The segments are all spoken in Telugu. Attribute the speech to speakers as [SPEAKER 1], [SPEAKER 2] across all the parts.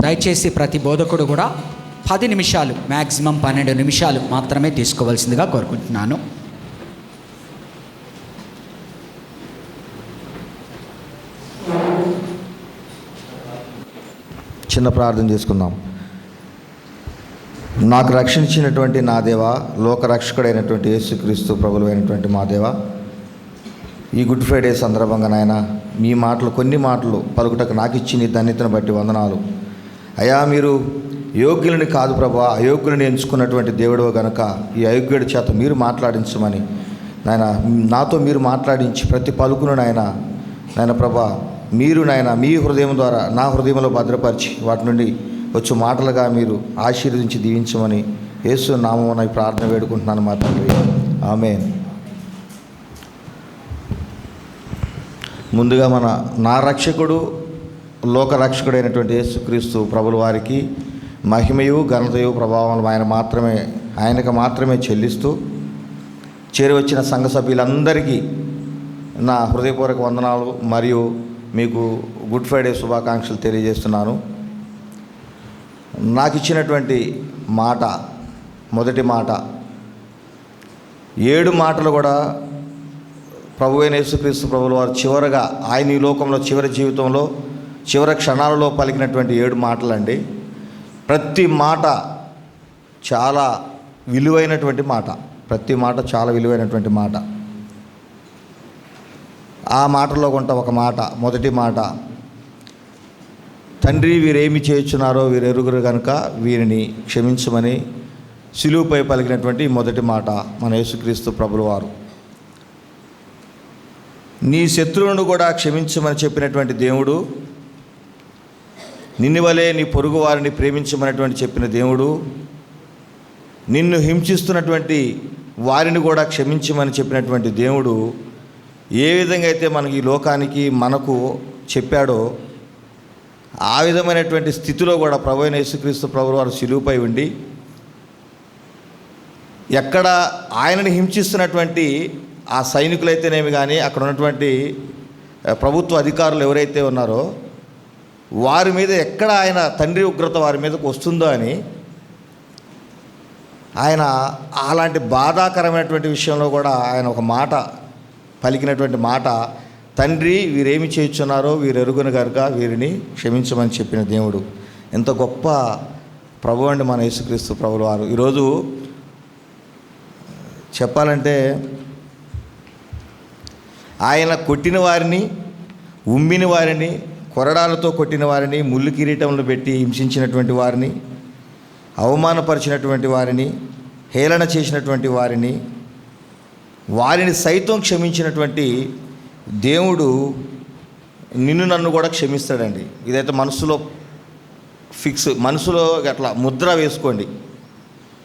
[SPEAKER 1] దయచేసి ప్రతి బోధకుడు కూడా 10 నిమిషాలు, మ్యాక్సిమం 12 నిమిషాలు మాత్రమే తీసుకోవాల్సిందిగా కోరుకుంటున్నాను.
[SPEAKER 2] చిన్న ప్రార్థన చేసుకుందాం. నాకు రక్షించినటువంటి నా దేవా, లోకరక్షకుడైనటువంటి యేసుక్రీస్తు ప్రభువైనటువంటి మా దేవా, ఈ గుడ్ ఫ్రైడే సందర్భంగా నాయన మీ మాటలు, కొన్ని మాటలు పలుకుటకు నాకు ఇచ్చిన ఈ ధన్యతను బట్టి వందనాలు అయ్యా. మీరు యోగ్యులని కాదు ప్రభా, అయోగ్యులని ఎంచుకున్నటువంటి దేవుడు గనుక ఈ అయోగ్యుడి చేత మీరు మాట్లాడించమని నాయన, నాతో మీరు మాట్లాడించి ప్రతి పలుకును నాయన ప్రభా, మీరు నాయన మీ హృదయం ద్వారా నా హృదయంలో భద్రపరిచి వాటి నుండి వచ్చు మాటలుగా మీరు ఆశీర్వదించి దీవించమని యేసు నామమున ఈ ప్రార్థన వేడుకుంటున్నాను మా తండ్రి, ఆమేన్. ముందుగా నా రక్షకుడు, లోకరక్షకుడైనటువంటి యేసుక్రీస్తు ప్రభుల వారికి మహిమయు ఘనతయు ప్రభావం ఆయనకు మాత్రమే చెల్లిస్తూ చేరివచ్చిన సంఘ సభ్యులందరికీ నా హృదయపూర్వక వందనాలు మరియు మీకు గుడ్ ఫ్రైడే శుభాకాంక్షలు తెలియజేస్తున్నాను. నాకు ఇచ్చినటువంటి మాట, మొదటి మాట, 7 మాటలు కూడా ప్రభువైన యేసుక్రీస్తు ప్రభుల వారు చివరగా ఆయన ఈ లోకంలో చివరి జీవితంలో చివరి క్షణాలలో పలికినటువంటి 7 మాటలండి. ప్రతి మాట చాలా విలువైనటువంటి మాట, ప్రతి మాట చాలా విలువైనటువంటి మాట. ఆ మాటలో కొంత ఒక మాట, మొదటి మాట, తండ్రి వీరేమి చేయుచున్నారో వీరు ఎరుగురు కనుక వీరిని క్షమించమని శిలువపై పలికినటువంటి మొదటి మాట మన యేసుక్రీస్తు ప్రభుల వారు. నీ శత్రువులను కూడా క్షమించమని చెప్పినటువంటి దేవుడు, నిన్ను వలె నీ పొరుగు వారిని ప్రేమించమనేటువంటి చెప్పిన దేవుడు, నిన్ను హింసిస్తున్నటువంటి వారిని కూడా క్షమించమని చెప్పినటువంటి దేవుడు ఏ విధంగా అయితే మనకి ఈ లోకానికి మనకు చెప్పాడో ఆ విధమైనటువంటి స్థితిలో కూడా ప్రభువైన యేసుక్రీస్తు ప్రభువు వారు శిలువపై ఉండి ఎక్కడ ఆయనని హింసిస్తున్నటువంటి ఆ సైనికులైతేనేమి కానీ అక్కడ ఉన్నటువంటి ప్రభుత్వ అధికారులు ఎవరైతే ఉన్నారో వారి మీద ఎక్కడ ఆయన తండ్రి ఉగ్రత వారి మీదకు వస్తుందో అని ఆయన అలాంటి బాధాకరమైనటువంటి విషయంలో కూడా ఆయన ఒక మాట పలికినటువంటి మాట, తండ్రి వీరేమి చేయుచున్నారో వీరు ఎరుగును కనుక వీరిని క్షమించమని చెప్పిన దేవుడు. ఎంత గొప్ప ప్రభు అండి మన యేసుక్రీస్తు ప్రభుల వారు. ఈరోజు చెప్పాలంటే ఆయన కొట్టిన వారిని, ఉమ్మిన వారిని, కొరడాలతో కొట్టిన వారిని, ముళ్ళు కిరీటంలో పెట్టి హింసించినటువంటి వారిని, అవమానపరిచినటువంటి వారిని, హేళన చేసినటువంటి వారిని సైతం క్షమించినటువంటి దేవుడు నిన్ను నన్ను కూడా క్షమిస్తాడండి. ఇదైతే మనసులో ఫిక్స్, మనసులో అట్లా ముద్ర వేసుకోండి.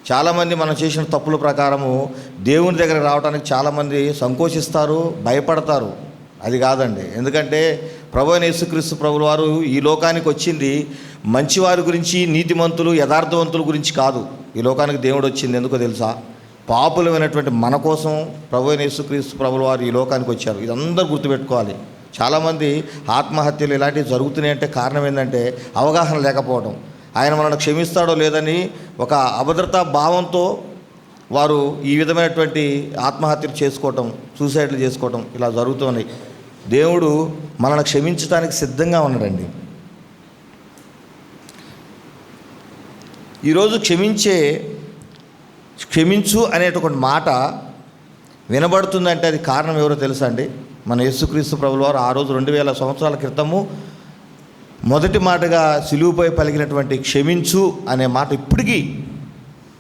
[SPEAKER 2] చాలామంది మనం చేసిన తప్పుల ప్రకారము దేవుని దగ్గర రావడానికి చాలామంది సంకోచిస్తారు, భయపడతారు. అది కాదండి. ఎందుకంటే ప్రభువైన యేసుక్రీస్తు ప్రభుల వారు ఈ లోకానికి వచ్చింది మంచివారి గురించి, నీతిమంతులు యథార్థవంతుల గురించి కాదు. ఈ లోకానికి దేవుడు వచ్చింది ఎందుకో తెలుసా? పాపులమైనటువంటి మన కోసం ప్రభువైన యేసుక్రీస్తు ప్రభుల వారు ఈ లోకానికి వచ్చారు. ఇదందరూ గుర్తుపెట్టుకోవాలి. చాలామంది ఆత్మహత్యలు ఇలాంటివి జరుగుతున్నాయంటే కారణం ఏంటంటే అవగాహన లేకపోవడం. ఆయన మనల్ని క్షమిస్తాడో లేదని ఒక అభద్రతా భావంతో వారు ఈ విధమైనటువంటి ఆత్మహత్యలు చేసుకోవటం, సూసైడ్లు చేసుకోవటం ఇలా జరుగుతున్నాయి. దేవుడు మనల్ని క్షమించడానికి సిద్ధంగా ఉన్నాడండి. ఈరోజు క్షమించు అనేటువంటి మాట వినబడుతుందంటే అది కారణం ఎవరో తెలుసా అండి? మన యేసుక్రీస్తు ప్రభుల వారు ఆ రోజు 2000 సంవత్సరాల క్రితము మొదటి మాటగా శిలువపై పలికినటువంటి క్షమించు అనే మాట ఇప్పటికీ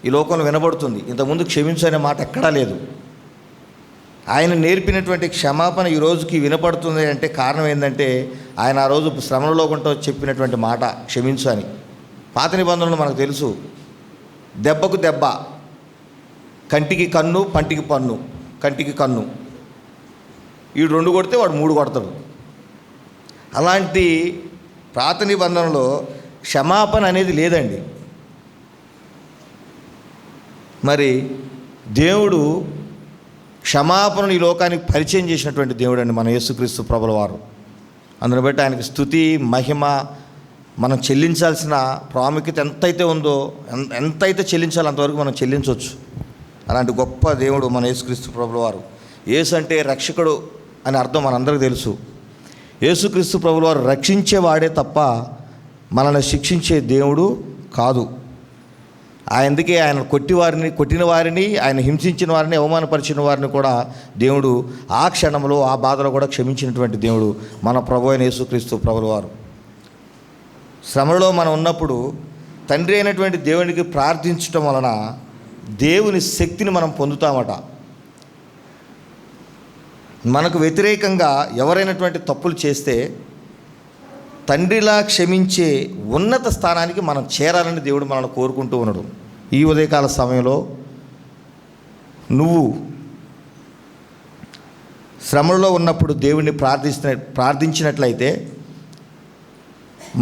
[SPEAKER 2] ఈ లోకంలో వినబడుతుంది. ఇంతకుముందు క్షమించు అనే మాట ఎక్కడా లేదు. ఆయన నేర్పినటువంటి క్షమాపణ ఈ రోజుకి వినపడుతుంది అంటే కారణం ఏంటంటే ఆయన ఆ రోజు శ్రమలలో కొంటూ చెప్పినటువంటి మాట క్షమించు అని. పాత నిబంధనలు మనకు తెలుసు, దెబ్బకు దెబ్బ, కంటికి కన్ను, పంటికి పన్ను, కంటికి కన్ను, వీడు 2 కొడితే వాడు 3 కొడతాడు. అలాంటి పాత నిబంధనలో క్షమాపణ అనేది లేదండి. మరి దేవుడు క్షమాపణను ఈ లోకానికి పరిచయం చేసినటువంటి దేవుడు అండి మన యేసుక్రీస్తు ప్రభుల వారు. అందును బట్టి ఆయనకి స్తుతి, మహిమ, మనం చెల్లించాల్సిన ప్రాముఖ్యత ఎంతైతే ఉందో ఎంతైతే చెల్లించాలో అంతవరకు మనం చెల్లించవచ్చు. అలాంటి గొప్ప దేవుడు మన యేసుక్రీస్తు ప్రభుల వారు. యేసు అంటే రక్షకుడు అని అర్థం మనందరికీ తెలుసు. యేసుక్రీస్తు ప్రభుల వారు రక్షించేవాడే తప్ప మనల్ని శిక్షించే దేవుడు కాదు. అందుకే ఆయన కొట్టిన వారిని, ఆయన హింసించిన వారిని, అవమానపరిచిన వారిని కూడా దేవుడు ఆ క్షణంలో, ఆ బాధలో కూడా క్షమించినటువంటి దేవుడు మన ప్రభు అయిన యేసుక్రీస్తు ప్రభుల వారు. శ్రమలో మనం ఉన్నప్పుడు తండ్రి అయినటువంటి దేవునికి ప్రార్థించటం వలన దేవుని శక్తిని మనం పొందుతామట. మనకు వ్యతిరేకంగా ఎవరైనటువంటి తప్పులు చేస్తే తండ్రిలా క్షమించే ఉన్నత స్థానానికి మనం చేరాలని దేవుడు మనల్ని కోరుకుంటూ ఉన్నాడు. ఈ ఉదయకాల సమయంలో నువ్వు శ్రమలో ఉన్నప్పుడు దేవుణ్ణి ప్రార్థించినట్లయితే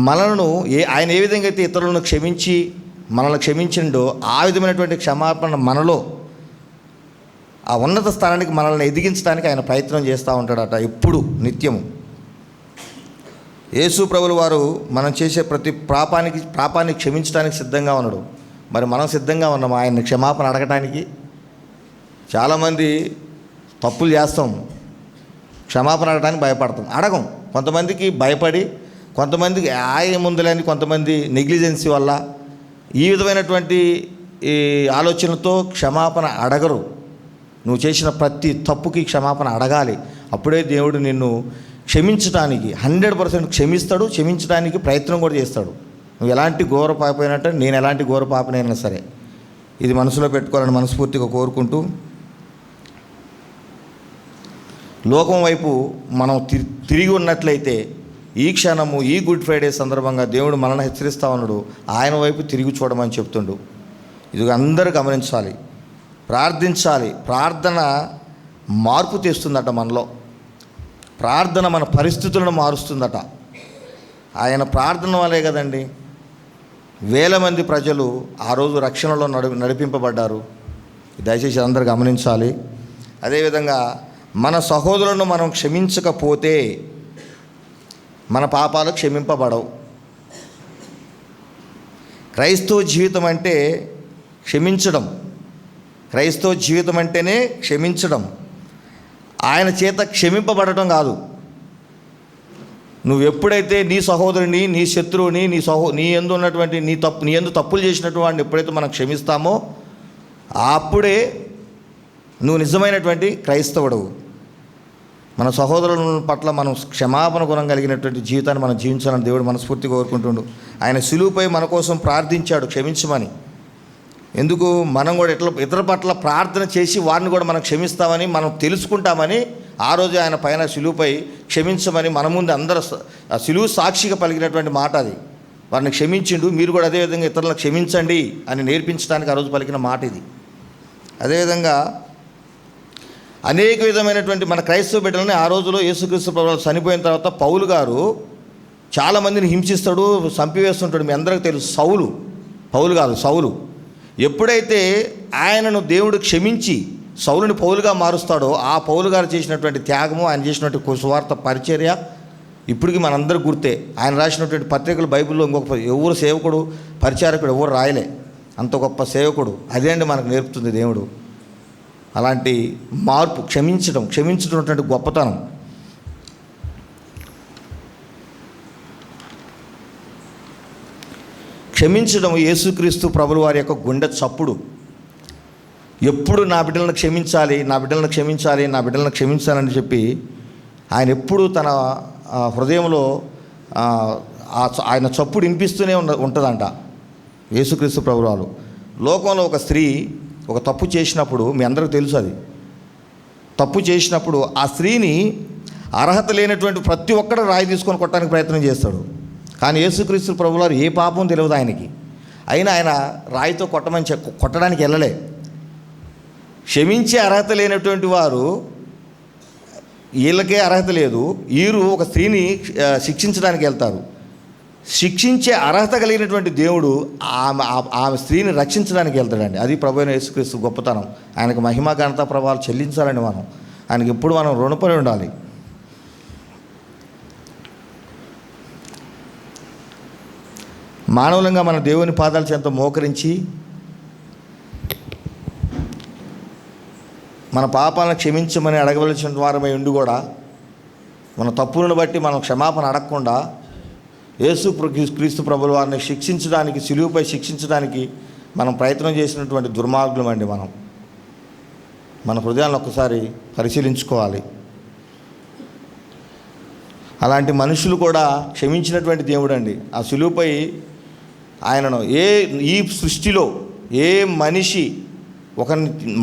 [SPEAKER 2] మనలను ఆయన ఏ విధంగా అయితే ఇతరులను క్షమించి మనల్ని క్షమించిండో ఆ విధమైనటువంటి క్షమాపణ మనలో ఆ ఉన్నత స్థానానికి మనల్ని ఎదిగించడానికి ఆయన ప్రయత్నం చేస్తూ ఉంటాడట ఎప్పుడు, నిత్యము. యేసు ప్రభుల వారు మనం చేసే ప్రతి పాపాన్ని క్షమించడానికి సిద్ధంగా ఉన్నాడు. మరి మనం సిద్ధంగా ఉన్నాం ఆయన్ని క్షమాపణ అడగటానికి? చాలామంది తప్పులు చేస్తాం, క్షమాపణ అడగడానికి భయపడతాం, అడగం. కొంతమందికి భయపడి, కొంతమందికి ముందులేని, కొంతమంది నెగ్లిజెన్సీ వల్ల ఈ విధమైనటువంటి ఈ ఆలోచనలతో క్షమాపణ అడగరు. నువ్వు చేసిన ప్రతి తప్పుకి క్షమాపణ అడగాలి. అప్పుడే దేవుడు నిన్ను క్షమించడానికి 100% క్షమిస్తాడు, క్షమించడానికి ప్రయత్నం కూడా చేస్తాడు. నువ్వు ఎలాంటి ఘోర పాపైనట్టే నేను ఎలాంటి ఘోర పాపనైనా సరే ఇది మనసులో పెట్టుకోవాలని మనస్ఫూర్తిగా కోరుకుంటూ, లోకం వైపు మనం తిరిగి ఉన్నట్లయితే ఈ క్షణము, ఈ గుడ్ ఫ్రైడే సందర్భంగా దేవుడు మనల్ని హెచ్చరిస్తూ ఉన్నాడు, ఆయన వైపు తిరిగి చూడమని చెప్తుండు. ఇది అందరూ గమనించాలి, ప్రార్థించాలి. ప్రార్థన మార్పు తెస్తుందట మనలో. ప్రార్థన మన పరిస్థితులను మారుస్తుందట. ఆయన ప్రార్థన వల్లే కదండి వేల మంది ప్రజలు ఆ రోజు రక్షణలో నడిపింపబడ్డారు. దయచేసి అందరూ గమనించాలి. అదేవిధంగా మన సహోదరులను మనం క్షమించకపోతే మన పాపాలు క్షమింపబడవు. క్రైస్తవ జీవితం అంటే క్షమించడం. క్రైస్తవ జీవితం అంటేనే క్షమించడం, ఆయన చేత క్షమింపబడటం కాదు. నువ్వు ఎప్పుడైతే నీ సహోదరుని, నీ శత్రువుని, నీ యందు ఉన్నటువంటి నీ యందు తప్పులు చేసినటువంటి వాడిని ఎప్పుడైతే మనం క్షమిస్తామో అప్పుడే నువ్వు నిజమైనటువంటి క్రైస్తవుడవు. మన సహోదరుల పట్ల మనం క్షమాపణ గుణం కలిగినటువంటి జీవితాన్ని మనం జీవించాలని దేవుడు మనస్ఫూర్తిగా కోరుకుంటుండు. ఆయన సిలువుపై మన కోసం ప్రార్థించాడు క్షమించమని. ఎందుకు? మనం కూడా ఇతర పట్ల ప్రార్థన చేసి వారిని కూడా మనం క్షమిస్తామని, మనం తెలుసుకుంటామని ఆ రోజు ఆయన పైన సిలువుపై క్షమించమని మన ముందు అందరూ సిలువు సాక్షిగా పలికినటువంటి మాట అది. వారిని క్షమించిండు, మీరు కూడా అదేవిధంగా ఇతరులను క్షమించండి అని నేర్పించడానికి ఆ రోజు పలికిన మాట ఇది. అదేవిధంగా అనేక విధమైనటువంటి మన క్రైస్తవ బిడ్డలని ఆ రోజులో యేసుక్రీస్తు ప్రభువు చనిపోయిన తర్వాత పౌలు గారు చాలామందిని హింసిస్తాడు, చంపివేస్తుంటాడు. మీ అందరికీ తెలుసు. సౌలు ఎప్పుడైతే ఆయనను దేవుడు క్షమించి సౌలుని పౌలుగా మారుస్తాడో ఆ పౌలు గారు చేసినటువంటి త్యాగము, ఆయన చేసినటువంటి సువార్త పరిచర్య ఇప్పటికీ మనందరూ గుర్తే. ఆయన రాసినటువంటి పత్రికలు బైబిల్లో ఇంకొక ఎవరు సేవకుడు, పరిచారకుడు ఎవరు రాయలే, అంత గొప్ప సేవకుడు. అదే అండి మనకు నేర్పుతుంది దేవుడు. అలాంటి మార్పు, క్షమించడం గొప్పతనం. క్షమించడం యేసుక్రీస్తు ప్రభుల వారి యొక్క గుండె చప్పుడు. ఎప్పుడు నా బిడ్డలను క్షమించాలని చెప్పి ఆయన ఎప్పుడు తన హృదయంలో ఆయన చప్పుడు వినిపిస్తూనే ఉంటుందంట యేసుక్రీస్తు ప్రభుల వారు. లోకంలో ఒక స్త్రీ ఒక తప్పు చేసినప్పుడు, మీ అందరికీ తెలుసు, అది తప్పు చేసినప్పుడు ఆ స్త్రీని అర్హత లేనటువంటి ప్రతి ఒక్కరు రాయి తీసుకొని కొట్టడానికి ప్రయత్నం చేస్తాడు. కానీ యేసుక్రీస్తు ప్రభుల వారు ఏ పాపం తెలియదు ఆయనకి, అయినా ఆయన రాయితో కొట్టడానికి వెళ్ళలే. క్షమించే అర్హత లేనటువంటి వారు, వీళ్ళకే అర్హత లేదు, వీరు ఒక స్త్రీని శిక్షించడానికి వెళ్తారు. శిక్షించే అర్హత కలిగినటువంటి దేవుడు ఆమె స్త్రీని రక్షించడానికి వెళ్తాడండి. అది ప్రభువైన యేసుక్రీస్తు గొప్పతనం. ఆయనకు మహిమ ఘనత ప్రభావాలు చెల్లించాలండి. ఆయనకి ఎప్పుడు మనం రుణపడి ఉండాలి. మానవులంగా మన దేవుని పాదాల చెంత మోకరించి మన పాపాలను క్షమించమని అడగవలసిన వారమై ఉండి కూడా మన తప్పులను బట్టి మనం క్షమాపణ అడగకుండా క్రీస్తు ప్రభుల వారిని శిక్షించడానికి, సిలువుపై శిక్షించడానికి మనం ప్రయత్నం చేసినటువంటి దుర్మార్గులం అండి. మన హృదయాలను ఒక్కసారి పరిశీలించుకోవాలి. అలాంటి మనుషులు కూడా క్షమించినటువంటి దేవుడు అండి. ఆ సిలువుపై ఆయనను ఈ సృష్టిలో ఏ మనిషి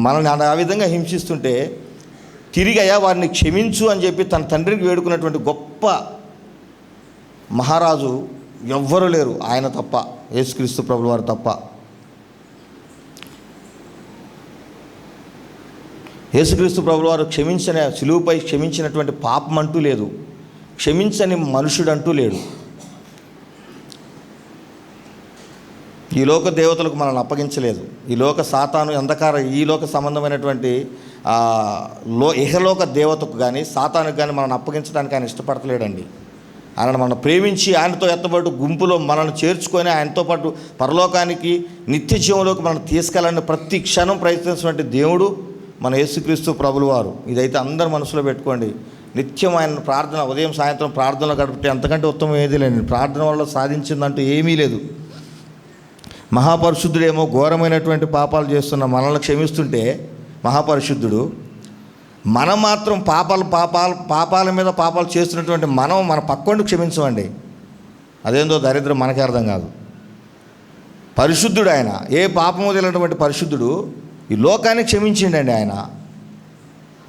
[SPEAKER 2] మనల్ని ఆ విధంగా హింసిస్తుంటే తిరిగి అయ్యా వారిని క్షమించు అని చెప్పి తన తండ్రికి వేడుకున్నటువంటి గొప్ప మహారాజు ఎవ్వరూ లేరు, ఆయన తప్ప, యేసుక్రీస్తు ప్రభుల వారు తప్ప. యేసుక్రీస్తు ప్రభుల వారు సిలువుపై క్షమించినటువంటి పాపం అంటూ లేదు, క్షమించని మనుషుడంటూ లేడు. ఈ లోక దేవతలకు మనల్ని అప్పగించలేదు. ఈ లోక సాతాను ఈ లోక సంబంధమైనటువంటి ఇహలోక దేవతకు కానీ సాతానుకు కానీ మనల్ని అప్పగించడానికి ఆయన ఇష్టపడతలేడండి. ఆయన మనం ప్రేమించి ఆయనతో ఎత్తబడి గుంపులో మనల్ని చేర్చుకొని ఆయనతో పాటు పరలోకానికి నిత్య జీవంలోకి మనం తీసుకెళ్ళాలని ప్రతి క్షణం ప్రయత్నిస్తున్నటువంటి దేవుడు మన యేసుక్రీస్తు ప్రభుల వారు. ఇదైతే అందరు మనసులో పెట్టుకోండి. నిత్యం ఆయన ప్రార్థన, ఉదయం సాయంత్రం ప్రార్థనలో గడిపితే అంతకంటే ఉత్తమం ఏదీ లేదు. ప్రార్థన వల్ల సాధించిందంటూ ఏమీ లేదు. మహాపరిశుద్ధుడేమో ఘోరమైనటువంటి పాపాలు చేస్తున్న మనల్ని క్షమిస్తుంటే మహాపరిశుద్ధుడు, మనం మాత్రం పాపాల మీద పాపాలు చేస్తున్నటువంటి మన పక్కోడిని క్షమించమండి. అదేందో దరిద్రం మనకే అర్థం కాదు. పరిశుద్ధుడు ఆయన, ఏ పాపము తెలియనటువంటి పరిశుద్ధుడు ఈ లోకాన్ని క్షమించిండండి ఆయన.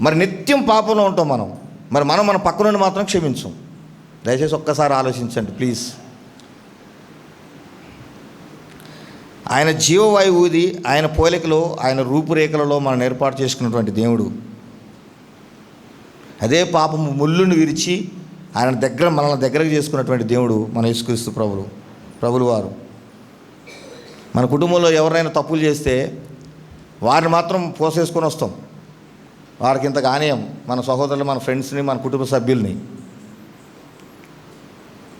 [SPEAKER 2] మరి నిత్యం పాపంలో ఉంటాం మనం మన పక్కనుండి మాత్రం క్షమించం. దయచేసి ఒక్కసారి ఆలోచించండి ప్లీజ్. ఆయన జీవవాయువు ఊది ఆయన పోలికలో, ఆయన రూపురేఖలలో మనం ఏర్పాటు చేసుకున్నటువంటి దేవుడు. అదే పాపము ముళ్ళుని విరిచి మనల్ని దగ్గరకు చేసుకున్నటువంటి దేవుడు మన యేసుక్రీస్తు ప్రభులు వారు. మన కుటుంబంలో ఎవరైనా తప్పులు చేస్తే వారిని మాత్రం పోసేసుకొని వస్తాం. వారికి ఇంత కానీయం, మన సహోదరులు, మన ఫ్రెండ్స్ని, మన కుటుంబ సభ్యుల్ని.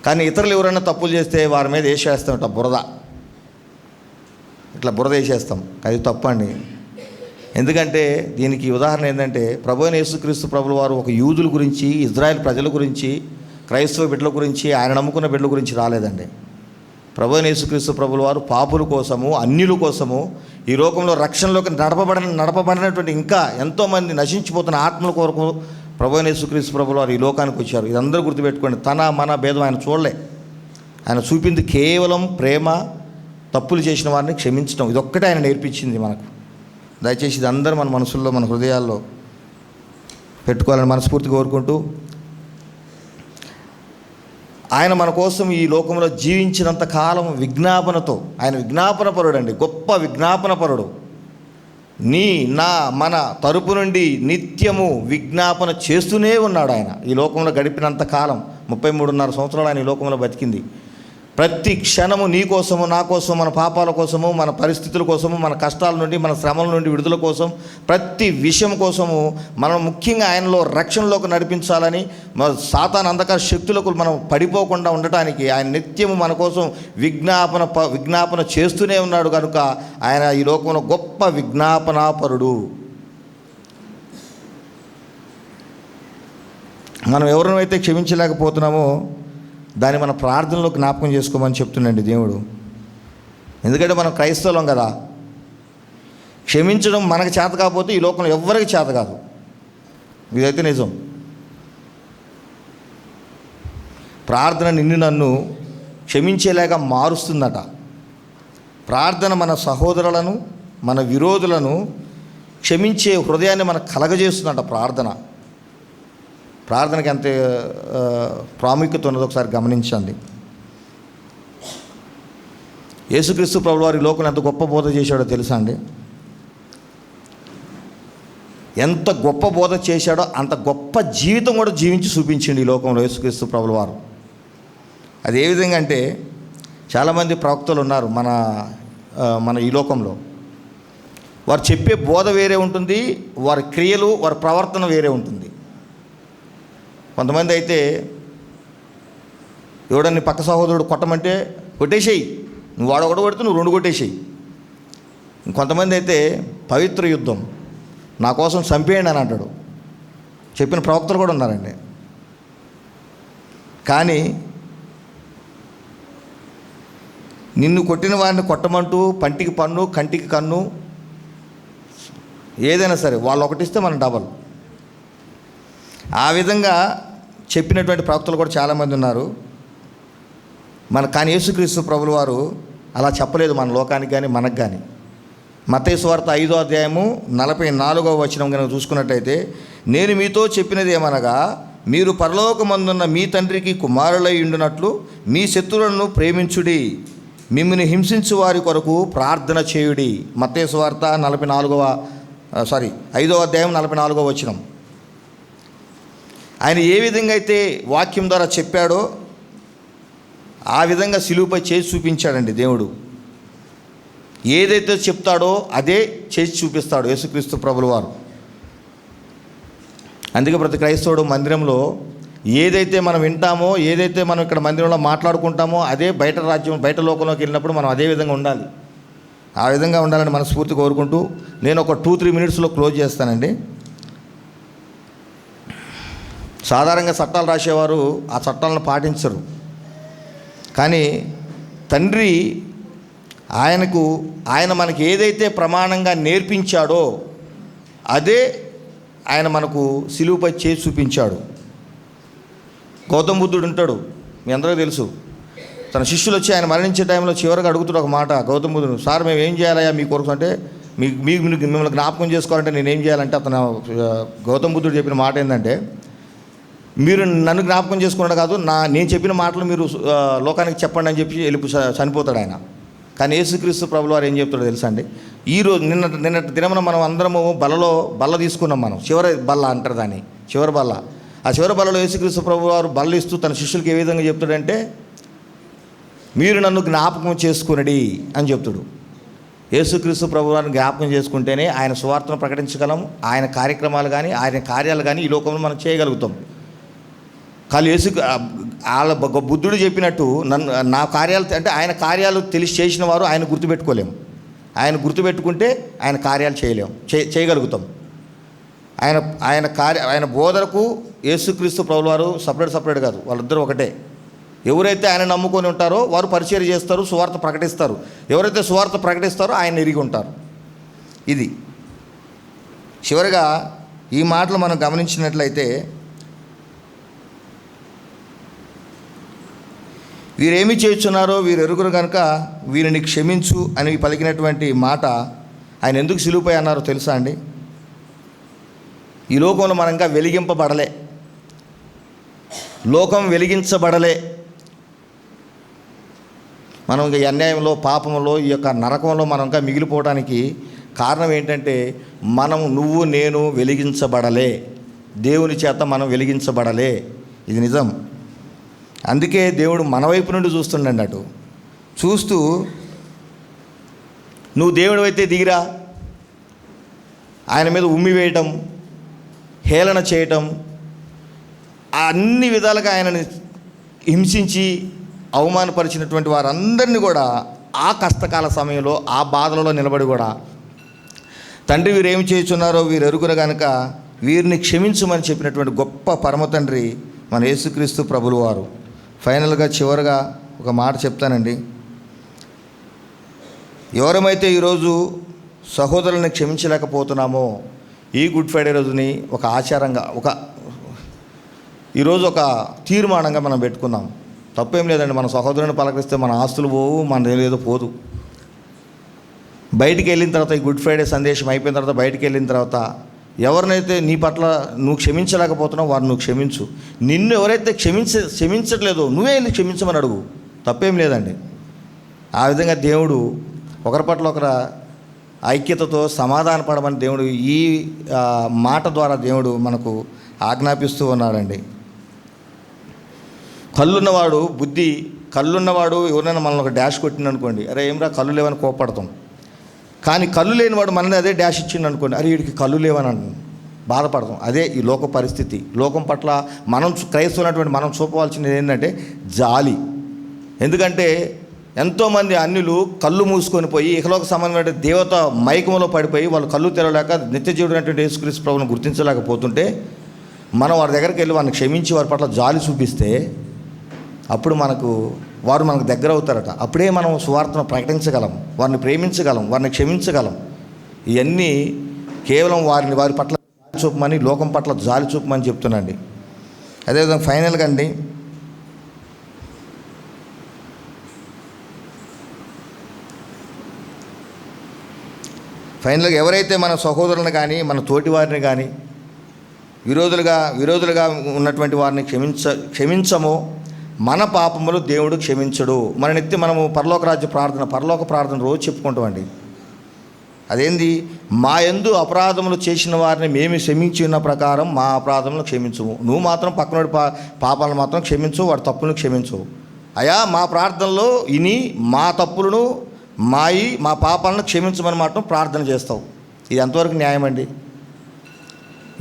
[SPEAKER 2] కానీ ఇతరులు ఎవరైనా తప్పులు చేస్తే వారి మీద వేసేస్తాం, ఇట్లా బురద వేసేస్తాం. అది తప్పండి. ఎందుకంటే దీనికి ఉదాహరణ ఏంటంటే ప్రభు అయిన యేసుక్రీస్తు ప్రభుల వారు ఒక యూదుల గురించి, ఇజ్రాయెల్ ప్రజల గురించి, క్రైస్తవ బిడ్డల గురించి, ఆయన నమ్ముకున్న బిడ్డల గురించి రాలేదండి. ప్రభు అయిన యేసుక్రీస్తు ప్రభుల వారు పాపుల కోసము, అన్యుల కోసము, ఈ లోకంలో రక్షణలోకి నడపబడినటువంటి ఇంకా ఎంతోమంది నశించిపోతున్న ఆత్మల కొరకు ప్రభు అయిన యేసుక్రీస్తు ప్రభుల వారు ఈ లోకానికి వచ్చారు. ఇదందరూ గుర్తుపెట్టుకోండి. మన భేదం ఆయన చూడలే. ఆయన చూపింది కేవలం ప్రేమ, తప్పులు చేసిన వారిని క్షమించడం. ఇదొక్కటే ఆయన నేర్పించింది మనకు. దయచేసి ఇది అందరూ మన మనసుల్లో, మన హృదయాల్లో పెట్టుకోవాలని మనస్ఫూర్తిగా కోరుకుంటూ, ఆయన మన కోసం ఈ లోకంలో జీవించినంత కాలం విజ్ఞాపనతో, ఆయన విజ్ఞాపనపరుడు అండి, గొప్ప విజ్ఞాపనపరుడు. మన తరపు నుండి నిత్యము విజ్ఞాపన చేస్తూనే ఉన్నాడు. ఆయన ఈ లోకంలో గడిపినంత కాలం 33.5 సంవత్సరాలు ఆయన ఈ లోకంలో బతికింది. ప్రతి క్షణము నీ కోసము, నా కోసం, మన పాపాల కోసము, మన పరిస్థితుల కోసము, మన కష్టాల నుండి, మన శ్రమల నుండి విడుదల కోసం, ప్రతి విషయం కోసము మనం ముఖ్యంగా ఆయనలో రక్షణలోకి నడిపించాలని, సాతాను అంధకార శక్తులకు మనం పడిపోకుండా ఉండటానికి ఆయన నిత్యము మన కోసం విజ్ఞాపన చేస్తూనే ఉన్నాడు. కనుక ఆయన ఈ లోకంలో గొప్ప విజ్ఞాపనాపరుడు. మనం ఎవరినైతే క్షమించలేకపోతున్నామో దాన్ని మన ప్రార్థనలో జ్ఞాపకం చేసుకోమని చెప్తుండండి దేవుడు. ఎందుకంటే మనం క్రైస్తవులం కదా. క్షమించడం మనకు చేత కాకపోతే ఈ లోకంలో ఎవ్వరికి చేత కాదు. ఇదైతే నిజం. ప్రార్థన నన్ను క్షమించేలాగా మారుస్తుందట. ప్రార్థన మన సహోదరులను, మన విరోధులను క్షమించే హృదయాన్ని మనకు కలగజేస్తుందట. ప్రార్థనకి ఎంత ప్రాముఖ్యత ఉన్నదో ఒకసారి గమనించండి. యేసుక్రీస్తు ప్రభువు వారి లోకంలో ఎంత గొప్ప బోధ చేశాడో తెలుసా అండి? ఎంత గొప్ప బోధ చేశాడో అంత గొప్ప జీవితం కూడా జీవించి చూపించింది ఈ లోకంలో యేసుక్రీస్తు ప్రభువు వారు. అది ఏ విధంగా అంటే, చాలామంది ప్రవక్తలు ఉన్నారు మన ఈ లోకంలో. వారు చెప్పే బోధ వేరే ఉంటుంది, వారి క్రియలు, వారి ప్రవర్తన వేరే ఉంటుంది. కొంతమంది అయితే ఎవడన్ని పక్క సహోదరుడు కొట్టమంటే కొట్టేసేయి, నువ్వు వాడు ఒకటి కొడితే నువ్వు 2 కొట్టేసేయి. కొంతమంది అయితే పవిత్ర యుద్ధం, నా కోసం చంపేయండి అని అంటాడు. చెప్పిన ప్రవక్తలు కూడా ఉన్నారండి. కానీ నిన్ను కొట్టిన వారిని కొట్టమంటూ పంటికి పన్ను, కంటికి కన్ను, ఏదైనా సరే వాళ్ళు ఒకటిస్తే మనం డబల్. ఆ విధంగా చెప్పినటువంటి ప్రవక్తలు కూడా చాలామంది ఉన్నారు. కానీ యేసుక్రీస్తు ప్రభుల వారు అలా చెప్పలేదు మన లోకానికి కానీ మనకు కానీ. మత్తయి సువార్త 5వ అధ్యాయము 44వ వచనం కనుక చూసుకున్నట్టయితే, నేను మీతో చెప్పినది ఏమనగా, మీరు పరలోకమందున్న మీ తండ్రికి కుమారులై ఉండునట్లు మీ శత్రువులను ప్రేమించుడి, మిమ్మల్ని హింసించు వారి కొరకు ప్రార్థన చేయుడి. మత్తయి సువార్త 5వ అధ్యాయం 44వ వచనం. ఆయన ఏ విధంగా అయితే వాక్యం ద్వారా చెప్పాడో ఆ విధంగా సిలువపై చేసి చూపించాడండి దేవుడు. ఏదైతే చెప్తాడో అదే చేసి చూపిస్తాడు యేసుక్రీస్తు ప్రభుల వారు. అందుకే ప్రతి క్రైస్తవుడు మందిరంలో ఏదైతే మనం వింటామో, ఏదైతే మనం ఇక్కడ మందిరంలో మాట్లాడుకుంటామో అదే బయట బయట లోకంలోకి వెళ్ళినప్పుడు మనం అదే విధంగా ఉండాలి. ఆ విధంగా ఉండాలని మనస్ఫూర్తి కోరుకుంటూ నేను ఒక 2-3 మినిట్స్లో క్లోజ్ చేస్తానండి. సాధారణంగా చట్టాలు రాసేవారు ఆ చట్టాలను పాటించరు. కానీ తండ్రి ఆయన మనకి ఏదైతే ప్రమాణంగా నేర్పించాడో అదే ఆయన మనకు సిలువపై చేసి చూపించాడు. గౌతమ బుద్ధుడు ఉంటాడు, మీ అందరికీ తెలుసు. తన శిష్యులు వచ్చి ఆయన మరణించే టైంలో చివరిగా అడుగుతాడు ఒక మాట గౌతమ బుద్ధుడు, సార్ మేము ఏం చేయాలయ్యా మీ కొరకు అంటే, మిమ్మల్ని జ్ఞాపకం చేసుకోవాలంటే నేనేం చేయాలంటే, అతను గౌతమ బుద్ధుడు చెప్పిన మాట ఏంటంటే, మీరు నన్ను జ్ఞాపకం చేసుకున్నాడు కాదు, నేను చెప్పిన మాటలు మీరు లోకానికి చెప్పండి అని చెప్పి చనిపోతాడు ఆయన. కానీ యేసుక్రీస్తు ప్రభుల వారు ఏం చెప్తాడో తెలుసా అండి? ఈరోజు నిన్నటి దినమున మనం అందరము బల్ల తీసుకున్నాం. మనం చివరి బల్ల అంటారు దాన్ని, చివరి బల్ల. ఆ చివరి బల్లలో యేసుక్రీస్తు ప్రభుల వారు బల్ల ఇస్తూ తన శిష్యులకి ఏ విధంగా చెప్తాడంటే, మీరు నన్ను జ్ఞాపకం చేసుకునడి అని చెప్తాడు. యేసుక్రీస్తు ప్రభుల వారిని జ్ఞాపకం చేసుకుంటేనే ఆయన సువార్తను ప్రకటించగలం, ఆయన కార్యక్రమాలు కానీ ఆయన కార్యాలు కానీ ఈ లోకంలో మనం చేయగలుగుతాం. కానీ వాళ్ళ బుద్ధుడు చెప్పినట్టు నా కార్యాలు అంటే ఆయన కార్యాలు తెలిసి చేసిన వారు ఆయన గుర్తుపెట్టుకోలేము. ఆయన గుర్తుపెట్టుకుంటే ఆయన కార్యాలు చేయగలుగుతాం. ఆయన బోధనకు యేసుక్రీస్తు ప్రభుల వారు సపరేట్ కాదు, వాళ్ళిద్దరూ ఒకటే. ఎవరైతే ఆయన నమ్ముకొని ఉంటారో వారు పరిచర్య చేస్తారు, సువార్త ప్రకటిస్తారు. ఎవరైతే సువార్త ప్రకటిస్తారో ఆయన ఎరిగి ఉంటారు. ఇది చివరిగా ఈ మాటలు మనం గమనించినట్లయితే, వీరేమి చేస్తున్నారో వీరు ఎరుగురు కనుక వీరిని క్షమించు అని పలికినటువంటి మాట ఆయన ఎందుకు సిలువపై అన్నారో తెలుసా అండి? ఈ లోకంలో మనం ఇంకా వెలిగింపబడలే, లోకం వెలిగించబడలే. మనం ఇంకా అన్యాయంలో, పాపంలో, ఈ యొక్క నరకంలో మనం ఇంకా మిగిలిపోవడానికి కారణం ఏంటంటే, నువ్వు నేను వెలిగించబడలే, దేవుని చేత మనం వెలిగించబడలే. ఇది నిజం. అందుకే దేవుడు మన వైపు నుండి చూస్తుండండి. అటు చూస్తూ నువ్వు దేవుడు అయితే దిగిరా, ఆయన మీద ఉమ్మి వేయటం, హేళన చేయటం, అన్ని విధాలుగా ఆయనని హింసించి అవమానపరిచినటువంటి వారందరినీ కూడా ఆ కష్టకాల సమయంలో ఆ బాధలలో నిలబడి కూడా, తండ్రి వీరేమి చేస్తున్నారో వీరు ఎరుగురు కనుక వీరిని క్షమించమని చెప్పినటువంటి గొప్ప పరమ తండ్రి మన యేసుక్రీస్తు ప్రభుల వారు. ఫైనల్గా చివరిగా ఒక మాట చెప్తానండి. ఎవరమైతే ఈరోజు సహోదరులను క్షమించలేకపోతున్నామో, ఈ గుడ్ ఫ్రైడే రోజుని ఒక ఆచారంగా, ఈరోజు ఒక తీర్మానంగా మనం పెట్టుకుందాం. తప్పేం లేదండి. మన సహోదరుని పలకరిస్తే మన ఆస్తులు పోవు, మన ఏదో పోదు. బయటికి వెళ్ళిన తర్వాత, ఈ గుడ్ ఫ్రైడే సందేశం అయిపోయిన తర్వాత బయటికి వెళ్ళిన తర్వాత, ఎవరినైతే నీ పట్ల నువ్వు క్షమించలేకపోతున్నావు వారు నువ్వు క్షమించు. నిన్ను ఎవరైతే క్షమించట్లేదో నువ్వే వెళ్ళి క్షమించమని అడుగు. తప్పేం లేదండి. ఆ విధంగా దేవుడు ఒకరి పట్ల ఒకరు ఐక్యతతో సమాధాన పడమని దేవుడు ఈ మాట ద్వారా దేవుడు మనకు ఆజ్ఞాపిస్తూ ఉన్నాడండి. కళ్ళున్నవాడు ఎవరైనా మనల్ని ఒక డాష్ కొట్టిందనుకోండి, అరే ఏమరా కళ్ళు లేవని కోపడతాం. కానీ కళ్ళు లేనివాడు మనల్ని అదే డాష్ ఇచ్చింది అనుకోండి, అరే వీడికి కళ్ళు లేవని బాధపడతాం. అదే ఈ లోక పరిస్థితి. లోకం పట్ల మనం క్రైస్తవున్నటువంటి మనం చూపవలసినది ఏంటంటే జాలి. ఎందుకంటే ఎంతోమంది అన్యులు కళ్ళు మూసుకొని పోయి ఇహలోక సంబంధమైన దేవత మైకంలో పడిపోయి వాళ్ళు కళ్ళు తెరవలేక నిత్య జీవుడైనటువంటి యేసుక్రీస్తు ప్రభువును గుర్తించలేకపోతుంటే మనం వారి దగ్గరికి వెళ్ళి వారిని క్షమించి వారి పట్ల జాలి చూపిస్తే అప్పుడు వారు మనకు దగ్గర అవుతారట. అప్పుడే మనం సువార్తను ప్రకటించగలం, వారిని ప్రేమించగలం, వారిని క్షమించగలం. ఇవన్నీ కేవలం వారి పట్ల జాలి చూపమని, లోకం పట్ల జాలి చూపమని చెప్తున్నాండి. అదేవిధంగా ఫైనల్గా అండి, ఎవరైతే మన సహోదరులను కానీ మన తోటి వారిని కానీ విరోధులుగా ఉన్నటువంటి వారిని క్షమించమో మన పాపములు దేవుడు క్షమించడు. మన నిత్యం మనము పరలోక ప్రార్థన రోజు చెప్పుకుంటామండి. అదేంది? మా యందు అపరాధములు చేసిన వారిని మేము క్షమించి ఉన్న ప్రకారం మా అపరాధములు క్షమించము. నువ్వు మాత్రం పక్కనోడి పాపాలను మాత్రం క్షమించు, వాడి తప్పులను క్షమించు. అయా మా ప్రార్థనలో ఇని మా తప్పులను మా పాపాలను క్షమించమని మాత్రం ప్రార్థన చేస్తావు. ఇది ఎంతవరకు న్యాయం అండి?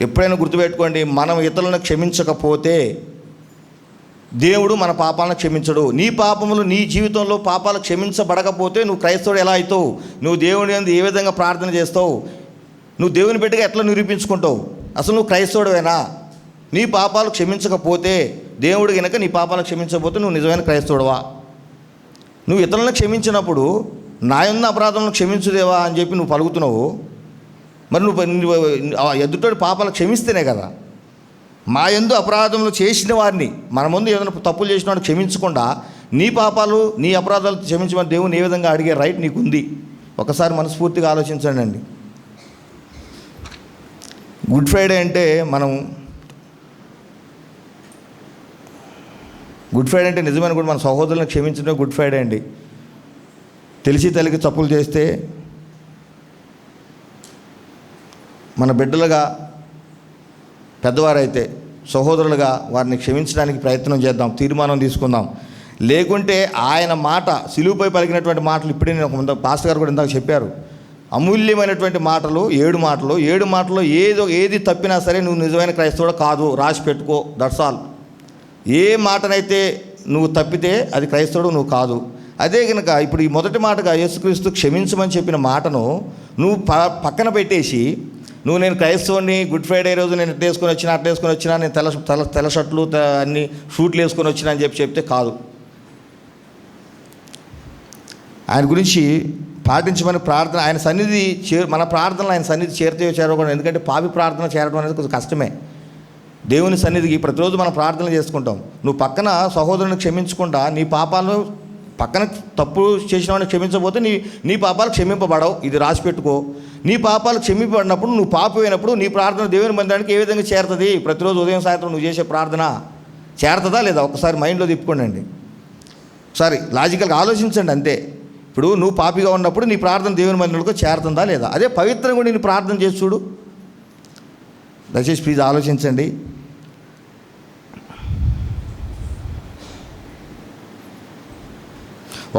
[SPEAKER 2] ఎప్పుడైనా గుర్తుపెట్టుకోండి, మనం ఇతరులను క్షమించకపోతే దేవుడు మన పాపాలను క్షమించడు. నీ పాపములు నీ జీవితంలో పాపాలు క్షమించబడకపోతే నువ్వు క్రైస్తవుడు ఎలా అవుతావు? నువ్వు దేవుని యందు ఏ విధంగా ప్రార్థన చేస్తావు? నువ్వు దేవుని బిడ్డగా ఎట్లా నిరూపించుకుంటావు? అసలు నువ్వు క్రైస్తవుడివేనా? నీ పాపాలు క్షమించకపోతే, దేవుడు కనుక నీ పాపాలను క్షమించకపోతే నువ్వు నిజమైన క్రైస్తవుడువా? నువ్వు ఇతరులను క్షమించినప్పుడు నా యందు అపరాధములను క్షమించుదేవా అని చెప్పి నువ్వు పలుకుతున్నావు. మరి నువ్వు ఎదుటోడి పాపాలు క్షమిస్తేనే కదా. మా యందు అపరాధములు చేసిన వారిని, మన ముందు ఏదైనా తప్పులు చేసిన వాడిని క్షమించకుండా నీ పాపాలు నీ అపరాధాలు క్షమించమని దేవుని ఏ విధంగా అడిగే రైట్ నీకుంది? ఒకసారి మనస్ఫూర్తిగా ఆలోచించండి అండి. గుడ్ ఫ్రైడే అంటే నిజమైన కూడా మన సహోదరులను క్షమించడం గుడ్ ఫ్రైడే అండి. తెలిసి తప్పులు చేస్తే మన బిడ్డలుగా పెద్దవారైతే సహోదరులుగా వారిని క్షమించడానికి ప్రయత్నం చేద్దాం, తీర్మానం తీసుకుందాం. లేకుంటే ఆయన మాట, సిలువుపై పలికినటువంటి మాటలు ఇప్పుడే నేను పాస్టర్ గారు కూడా ఇందాక చెప్పారు. అమూల్యమైనటువంటి మాటలు 7 మాటల్లో ఏది తప్పినా సరే నువ్వు నిజమైన క్రైస్తవుడు కాదు, రాసి పెట్టుకో. That's all. ఏ మాటనైతే నువ్వు తప్పితే అది క్రైస్తవుడు నువ్వు కాదు. అదే కనుక ఇప్పుడు ఈ మొదటి మాటగా యేసుక్రీస్తు క్షమించమని చెప్పిన మాటను నువ్వు పక్కన పెట్టేసి నేను క్రైస్తవుని, గుడ్ ఫ్రైడే రోజు నేను అట్లా వేసుకొని వచ్చినా, నేను తెల్ల షర్ట్లు అన్ని షూట్లు వేసుకొని వచ్చినా అని చెప్తే కాదు. ఆయన గురించి పాటించమని ప్రార్థన, ఆయన సన్నిధి మన ప్రార్థనలు ఆయన సన్నిధి చేరకూడదు. ఎందుకంటే పాపి ప్రార్థన చేరడం అనేది కొంచెం కష్టమే. దేవుని సన్నిధికి ప్రతిరోజు మనం ప్రార్థనలు చేసుకుంటాం. నువ్వు పక్కన సహోదరుని క్షమించకుండా నీ పాపాలను, పక్కన తప్పు చేసిన వాడిని క్షమించకపోతే నీ పాపాలు క్షమింపబడవు. ఇది రాసి పెట్టుకో. నీ పాపాలు క్షమింపబడినప్పుడు, నువ్వు పాపమైనప్పుడు నీ ప్రార్థన దేవుని మందిరానికి ఏ విధంగా చేరుతుంది? ప్రతిరోజు ఉదయం సాయంత్రం నువ్వు చేసే ప్రార్థన చేరుతుందా లేదా? ఒకసారి మైండ్లో తిప్పుకోండి. ఒకసారి లాజికల్గా ఆలోచించండి అంతే. ఇప్పుడు నువ్వు పాపిగా ఉన్నప్పుడు నీ ప్రార్థన దేవుని మందిరంలో చేరుతుందా లేదా? అదే పవిత్రంగా నేను ప్రార్థన చేసి చూడు. దయచేసి ప్లీజ్ ఆలోచించండి.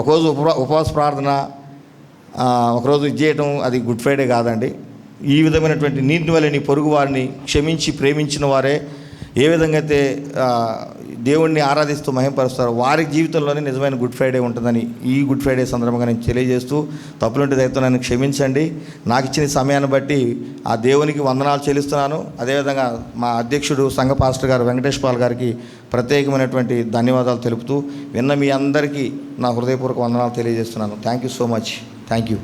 [SPEAKER 2] ఒకరోజు ఉపవాస ప్రార్థన, ఒకరోజు ఇది చేయటం అది గుడ్ ఫ్రైడే కాదండి. ఈ విధమైనటువంటి నీటిని వల్ల నీ పొరుగు వారిని క్షమించి ప్రేమించిన వారే ఏ విధంగా అయితే దేవుణ్ణి ఆరాధిస్తూ మహింపరుస్తారో వారి జీవితంలోనే నిజమైన గుడ్ ఫ్రైడే ఉంటుందని ఈ గుడ్ ఫ్రైడే సందర్భంగా నేను తెలియజేస్తూ, తప్పులుంటే దయతో నన్ను క్షమించండి. నాకు ఇచ్చిన సమయాన్ని బట్టి ఆ దేవునికి వందనాలు చెల్లిస్తున్నాను. అదేవిధంగా మా అధ్యక్షుడు సంఘ పాస్టర్ గారు వెంకటేష్ పాల్ గారికి ప్రత్యేకమైనటువంటి ధన్యవాదాలు తెలుపుతూ, విన్న మీ అందరికీ నా హృదయపూర్వక వందనాలు తెలియజేస్తున్నాను. Thank you so much. Thank you.